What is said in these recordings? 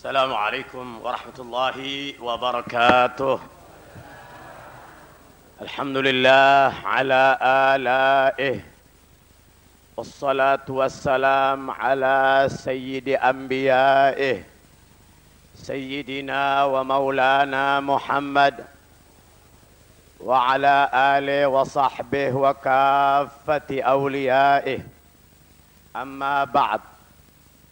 السلام عليكم ورحمة الله وبركاته. الحمد لله على آلائه والصلاة والسلام على سيد أنبيائه سيدنا ومولانا محمد وعلى آله وصحبه وكافة أوليائه. أما بعد،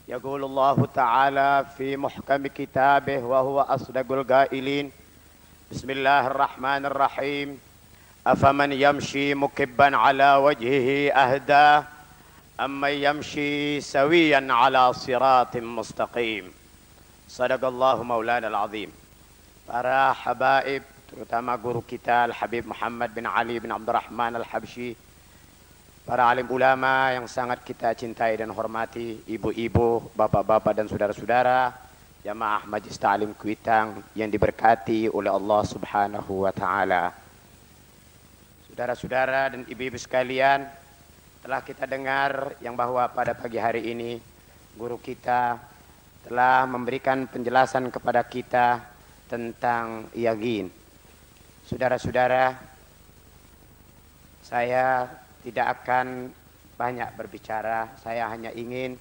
يقول الله تعالى في محكم كتابه وهو أصدق القائلين: بسم الله الرحمن الرحيم. أفمن يمشي مكبا على وجهه أهدى أمن يمشي سويا على صراط مستقيم. صدق الله مولانا العظيم. Para habaib, terutama guru kita Al-Habib Muhammad bin Ali bin Abdurrahman Al-Habsyi, para alim ulama yang sangat kita cintai dan hormati, ibu-ibu, bapak-bapak dan saudara-saudara, jamaah Majlis Ta'lim Kuitang yang diberkati oleh Allah Subhanahu wa taala. Saudara-saudara dan ibu-ibu sekalian, telah kita dengar yang bahwa pada pagi hari ini guru kita telah memberikan penjelasan kepada kita tentang yaqin. Saudara-saudara, saya tidak akan banyak berbicara, saya hanya ingin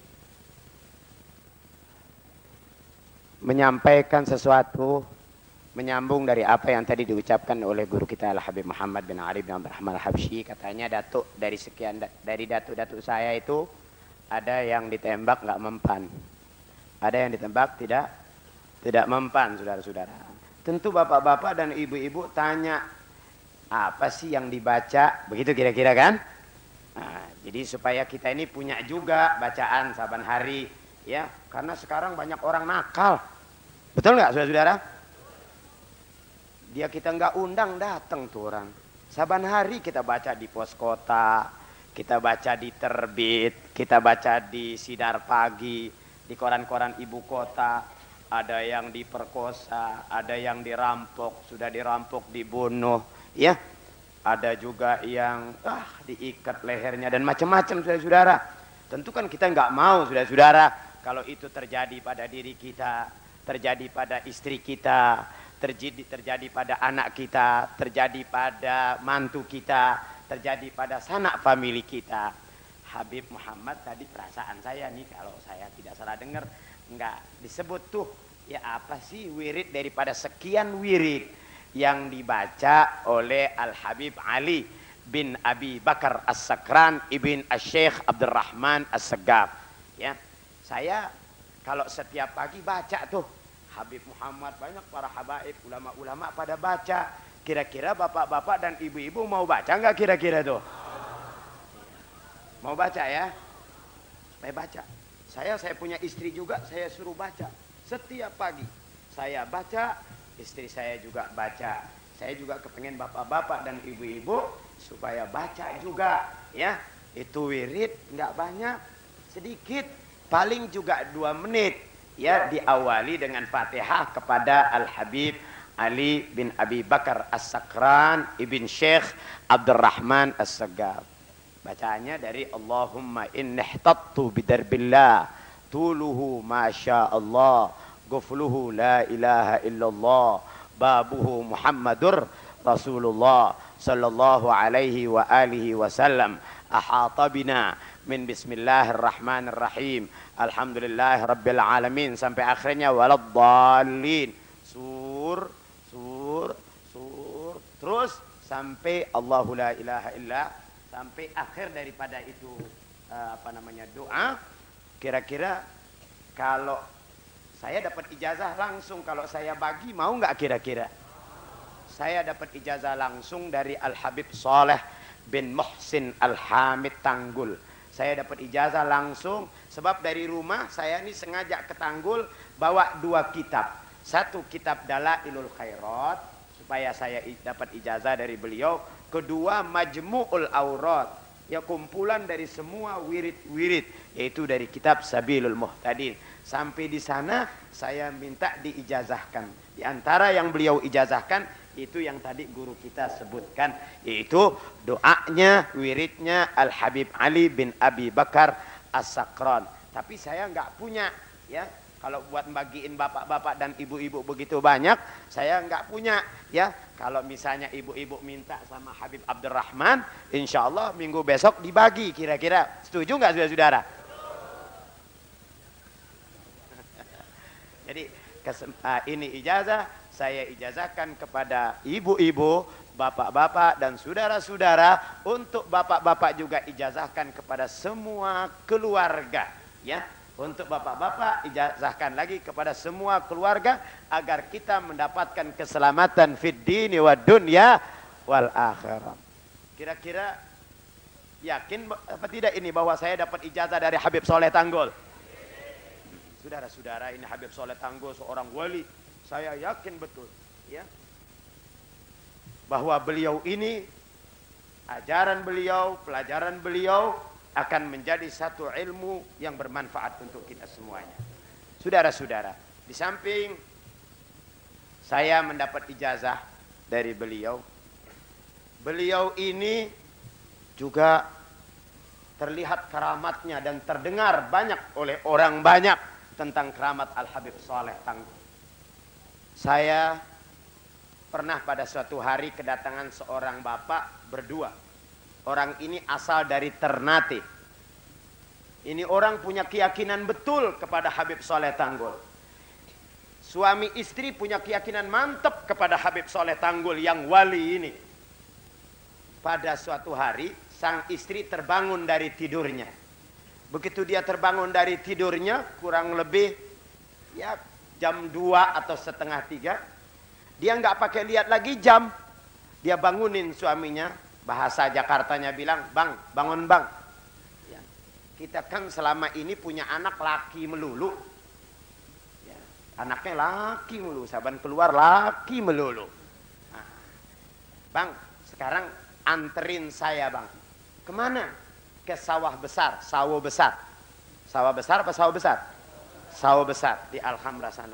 menyampaikan sesuatu menyambung dari apa yang tadi diucapkan oleh guru kita Al-Habib Muhammad bin Ali bin Abdurrahman Al-Habsyi. Katanya datuk dari datuk-datuk saya itu ada yang ditembak nggak mempan, ada yang ditembak tidak mempan. Saudara-saudara, tentu bapak-bapak dan ibu-ibu tanya, apa sih yang dibaca? Begitu kira-kira kan? Nah, jadi supaya kita ini punya juga bacaan saban hari, ya, karena sekarang banyak orang nakal. Betul nggak, saudara-saudara? Dia kita nggak undang datang tuh orang. Saban hari kita baca di pos kota, kita baca di Terbit, kita baca di Sidar Pagi, di koran-koran ibu kota. Ada yang diperkosa, ada yang dirampok, sudah dirampok dibunuh, ya. Ada juga yang diikat lehernya dan macam-macam, saudara-saudara. Tentu kan kita nggak mau, saudara-saudara, kalau itu terjadi pada diri kita, terjadi pada istri kita, terjadi pada anak kita, terjadi pada mantu kita, terjadi pada sanak famili kita. Habib Muhammad tadi, perasaan saya nih, kalau saya tidak salah dengar, nggak disebut tuh ya apa sih wirid daripada sekian wirid yang dibaca oleh Al-Habib Ali bin Abi Bakar As-Sakran ibn Asy-Syaikh Abdurrahman As-Segaf. Ya, saya kalau setiap pagi baca tuh Habib Muhammad, banyak para habaib, ulama-ulama pada baca. Kira-kira bapak-bapak dan ibu-ibu mau baca nggak kira-kira tuh? Mau baca ya? Saya baca. Saya punya istri juga, saya suruh baca. Setiap pagi saya baca, istri saya juga baca. Saya juga kepengen bapak-bapak dan ibu-ibu supaya baca juga, ya. Itu wirid nggak banyak, sedikit, paling juga 2 menit, ya. Diawali dengan Fatihah kepada Al-Habib Ali bin Abi Bakar As-Sakran ibn Syekh Abdurrahman As-Segaf. Bacaannya dari Allahumma inni ihtattu bidarbillah tuluhu masya Allah gufluhu la ilaha illallah babuhu Muhammadur Rasulullah sallallahu alaihi wa alihi wasallam ahata bina min bismillahirrahmanirrahim alhamdulillahi rabbil alamin sampai akhirnya waladdallin terus sampai Allahu la ilaha illa, sampai akhir daripada itu doa. Kira-kira kalau saya dapat ijazah langsung, kalau saya bagi mau nggak kira-kira? Saya dapat ijazah langsung dari Al-Habib Saleh bin Muhsin Al-Hamid Tanggul. Saya dapat ijazah langsung sebab dari rumah saya ini sengaja ke Tanggul bawa 2 kitab. Satu kitab Dalailul Khairat supaya saya dapat ijazah dari beliau. Kedua Majmu'ul Aurat, ya kumpulan dari semua wirid-wirid, yaitu dari kitab Sabilul Muhtadin. Sampai di sana saya minta diijazahkan. Di antara yang beliau ijazahkan itu yang tadi guru kita sebutkan, yaitu doanya, wiridnya Al-Habib Ali bin Abi Bakar As-Sakran. Tapi saya nggak punya, ya. Kalau buat bagiin bapak-bapak dan ibu-ibu begitu banyak, saya nggak punya. Ya, kalau misalnya ibu-ibu minta sama Habib Abdurrahman, insya Allah minggu besok dibagi. Kira-kira setuju nggak saudara-saudara? Jadi ini ijazah, saya ijazahkan kepada ibu-ibu, bapak-bapak dan saudara-saudara. Untuk bapak-bapak juga ijazahkan kepada semua keluarga, ya. Untuk bapak-bapak ijazahkan lagi kepada semua keluarga agar kita mendapatkan keselamatan fid dini wad dunya wal akhirah. Kira-kira yakin apa tidak ini bahwa saya dapat ijazah dari Habib Soleh Tanggul? Saudara-saudara, ini Habib Soleh Tanggul seorang wali. Saya yakin betul, ya, bahwa beliau ini, ajaran beliau, pelajaran beliau akan menjadi satu ilmu yang bermanfaat untuk kita semuanya. Saudara-saudara, di samping saya mendapat ijazah dari beliau, beliau ini juga terlihat keramatnya dan terdengar banyak oleh orang banyak tentang keramat Al-Habib Soleh Tanggul. Saya pernah pada suatu hari kedatangan seorang bapak berdua. Orang ini asal dari Ternate. Ini orang punya keyakinan betul kepada Habib Soleh Tanggul. Suami istri punya keyakinan mantap kepada Habib Soleh Tanggul yang wali ini. Pada suatu hari, sang istri terbangun dari tidurnya. Begitu dia terbangun dari tidurnya, kurang lebih ya jam 2 atau setengah 3. Dia nggak pakai lihat lagi jam. Dia bangunin suaminya. Bahasa Jakartanya bilang, bang, bangun bang. Ya. Kita kan selama ini punya anak laki melulu. Ya. Anaknya laki melulu, saban keluar laki melulu. Nah. Bang, sekarang anterin saya bang. Kemana? Ke sawah besar, sawo besar. Sawah besar apa sawah besar? Sawah besar di Alhamra sana.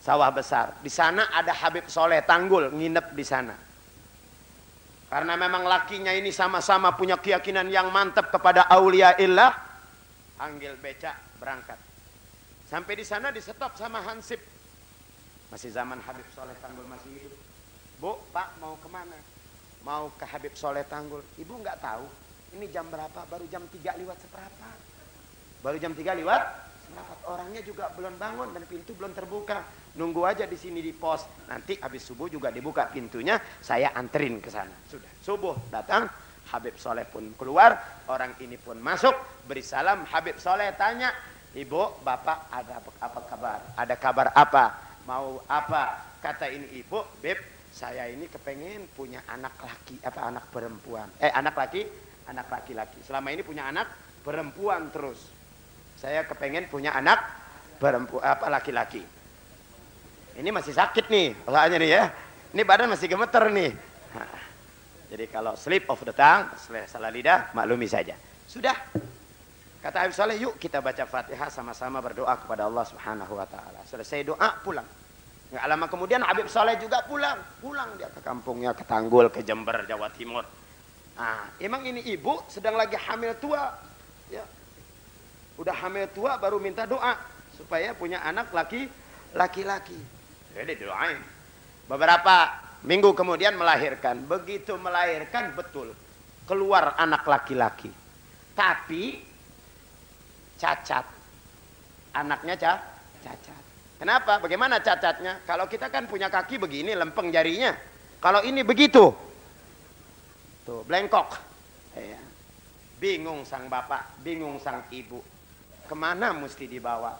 Sawah besar. Di sana ada Habib Soleh Tanggul nginep di sana. Karena memang lakinya ini sama-sama punya keyakinan yang mantap kepada aulia illah, panggil becak berangkat. Sampai di sana disetop sama Hansip. Masih zaman Habib Soleh Tanggul masih hidup. Bu, Pak mau kemana? Mau ke Habib Soleh Tanggul. Ibu nggak tahu. Ini jam berapa? Baru jam 3 lewat seperempat. Baru jam 3 lewat seperempat. Orangnya juga belum bangun dan pintu belum terbuka. Nunggu aja di sini di pos. Nanti habis subuh juga dibuka pintunya, saya anterin ke sana. Sudah. Subuh datang, Habib Soleh pun keluar, orang ini pun masuk, beri salam. Habib Soleh tanya, "Ibu, Bapak ada apa kabar? Ada kabar apa? Mau apa?" Kata ini ibu, "Beb, saya ini kepengen punya anak laki, anak perempuan. Anak laki-laki. Selama ini punya anak perempuan terus. Saya kepengen punya anak perempuan laki-laki." Ini masih sakit nih, soalnya nih ya. Ini badan masih gemeter nih. Nah, jadi kalau slip of the tongue, salah lidah, maklumi saja. Sudah. Kata Habib Soleh, yuk kita baca Fatihah sama-sama berdoa kepada Allah Subhanahu wa taala. Selesai doa, pulang. Nggak lama kemudian Habib Soleh juga pulang. Pulang dia ke kampungnya, ke Tanggul, ke Jember, Jawa Timur. Nah, emang ini ibu sedang lagi hamil tua. Ya. Udah hamil tua baru minta doa supaya punya anak laki-laki. Jadi doain. Beberapa minggu kemudian melahirkan. Begitu melahirkan betul keluar anak laki-laki. Tapi cacat. Anaknya cacat. Kenapa? Bagaimana cacatnya? Kalau kita kan punya kaki begini lempeng jarinya. Kalau ini begitu. Tuh, blengkok. Ya. Bingung sang bapak, bingung sang ibu. Kemana mesti dibawa?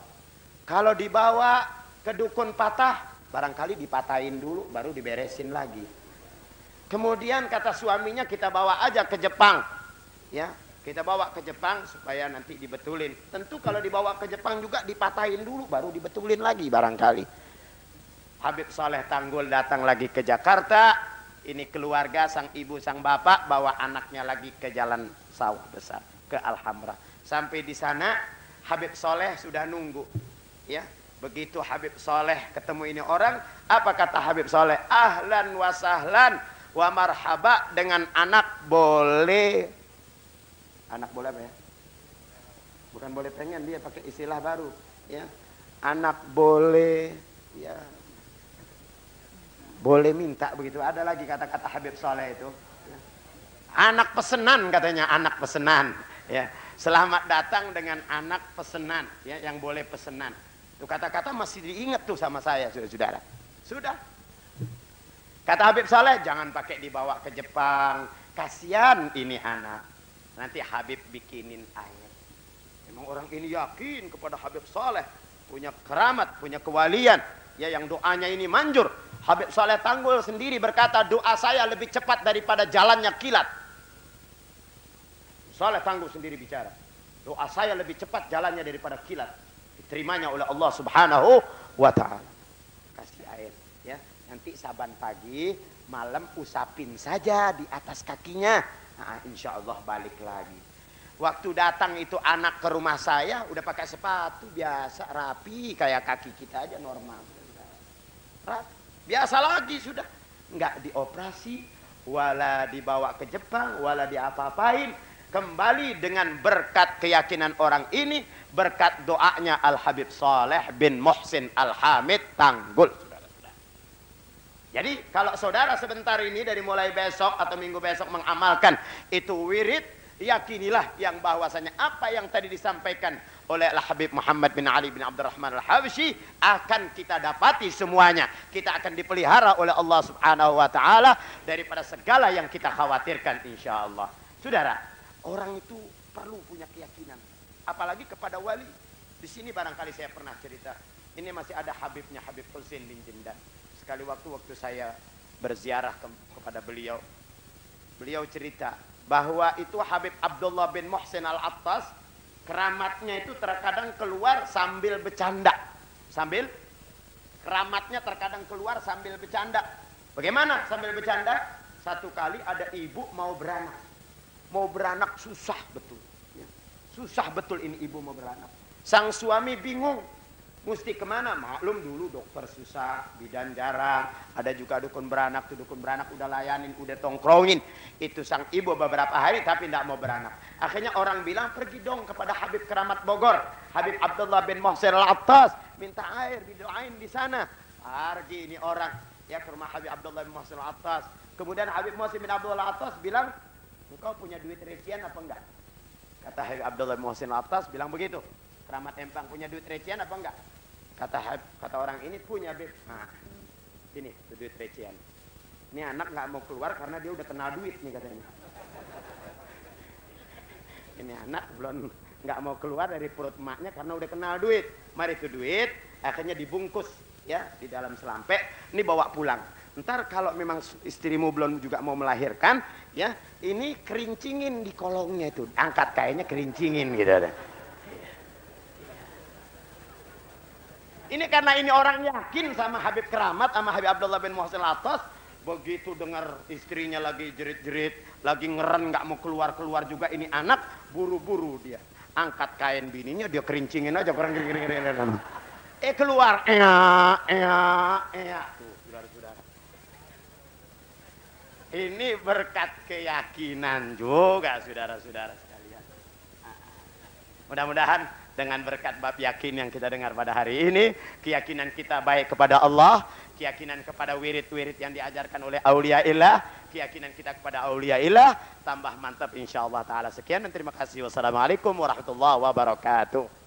Kalau dibawa ke dukun patah, barangkali dipatahin dulu baru diberesin lagi. Kemudian kata suaminya, kita bawa aja ke Jepang. Ya, kita bawa ke Jepang supaya nanti dibetulin. Tentu kalau dibawa ke Jepang juga dipatahin dulu baru dibetulin lagi barangkali. Habib Soleh Tanggul datang lagi ke Jakarta. Ini keluarga, sang ibu, sang bapak bawa anaknya lagi ke jalan sawah besar, ke Alhamra. Sampai di sana Habib Soleh sudah nunggu. Ya. Begitu Habib Soleh ketemu ini orang, apa kata Habib Soleh? Ahlan wa sahlan wa marhaba, dengan anak boleh. Anak boleh apa ya? Bukan boleh pengen, dia pakai istilah baru. Ya. anak boleh, ya boleh minta begitu. Ada lagi kata-kata Habib Saleh itu. Anak pesenan katanya, anak pesenan. Ya, selamat datang dengan anak pesenan, ya, yang boleh pesenan. Itu kata-kata masih diingat tuh sama saya, saudara. Sudah. Kata Habib Saleh, jangan pakai dibawa ke Jepang. Kasihan ini anak. Nanti Habib bikinin air. Memang orang ini yakin kepada Habib Saleh, punya keramat, punya kewalian, ya, yang doanya ini manjur. Habib Saleh Tanggul sendiri berkata, doa saya lebih cepat daripada jalannya kilat. Saleh Tanggul sendiri bicara, doa saya lebih cepat jalannya daripada kilat. Diterimanya oleh Allah Subhanahu wa ta'ala. Kasih air, ya. Nanti saban pagi, malam usapin saja di atas kakinya. Nah, insya Allah balik lagi. Waktu datang itu anak ke rumah saya udah pakai sepatu biasa, rapi kayak kaki kita aja, normal. Biasa lagi sudah, nggak dioperasi, wala dibawa ke Jepang, wala diapa-apain. Kembali dengan berkat keyakinan orang ini, berkat doanya Al Habib Saleh bin Muhsin Al Hamid Tanggul. Jadi kalau saudara sebentar ini dari mulai besok atau minggu besok mengamalkan itu wirid, yakinilah yang bahwasanya apa yang tadi disampaikan oleh Al Habib Muhammad bin Ali bin Abdurrahman Al Habsyi akan kita dapati semuanya. Kita akan dipelihara oleh Allah Subhanahu wa taala daripada segala yang kita khawatirkan insyaallah. Saudara, orang itu perlu punya keyakinan, apalagi kepada wali. Di sini barangkali saya pernah cerita. Ini masih ada Habibnya, Habib Husain bin Jindan. Sekali waktu saya berziarah kepada beliau, beliau cerita bahwa itu Habib Abdullah bin Muhsin Al-Attas, keramatnya itu terkadang keluar sambil bercanda. Keramatnya terkadang keluar sambil bercanda. Bagaimana sambil bercanda? Satu kali ada ibu mau beranak susah betul. Susah betul ini ibu mau beranak. Sang suami bingung. Mesti kemana? Maklum dulu dokter susah, bidan jarang, ada juga dukun beranak, tuh dukun beranak udah layanin, udah tongkrongin. Itu sang ibu beberapa hari tapi tidak mau beranak. Akhirnya orang bilang pergi dong kepada Habib Keramat Bogor, Habib Abdullah bin Muhsin Al-Attas, minta air, didoain di sana. Pergi ini orang ya ke rumah Habib Abdullah bin Muhsin Al-Attas. Kemudian Habib Muhsin bin Abdullah Al-Attas bilang, engkau punya duit recehan apa enggak? Kata Habib Abdullah bin Muhsin Al-Attas bilang begitu. Keramat Empang punya duit recehan apa enggak? Kata orang ini punya, Beb. Nah, ini duit recehan. Ini anak nggak mau keluar karena dia udah kenal duit nih katanya. Ini anak belum nggak mau keluar dari perut emaknya karena udah kenal duit. Mari itu duit, akhirnya dibungkus ya di dalam selampek. Ini bawa pulang. Ntar kalau memang istrimu belum juga mau melahirkan, ya ini kerincingin di kolongnya itu, angkat kayaknya kerincingin gitu. Ini karena ini orang yakin sama Habib Keramat, sama Habib Abdullah bin Muhsin Al-Attas. Begitu dengar istrinya lagi jerit-jerit, lagi ngeren nggak mau keluar-keluar juga ini anak, buru-buru dia angkat kain bininya, dia kerincingin aja, kering. Keluar, tuh saudara-saudara. Ini berkat keyakinan juga saudara-saudara sekalian. Mudah-mudahan dengan berkat bab yakin yang kita dengar pada hari ini, keyakinan kita baik kepada Allah, keyakinan kepada wirid-wirid yang diajarkan oleh auliaillah, keyakinan kita kepada auliaillah tambah mantap insyaallah taala. Sekian dan terima kasih. Wassalamualaikum warahmatullahi wabarakatuh.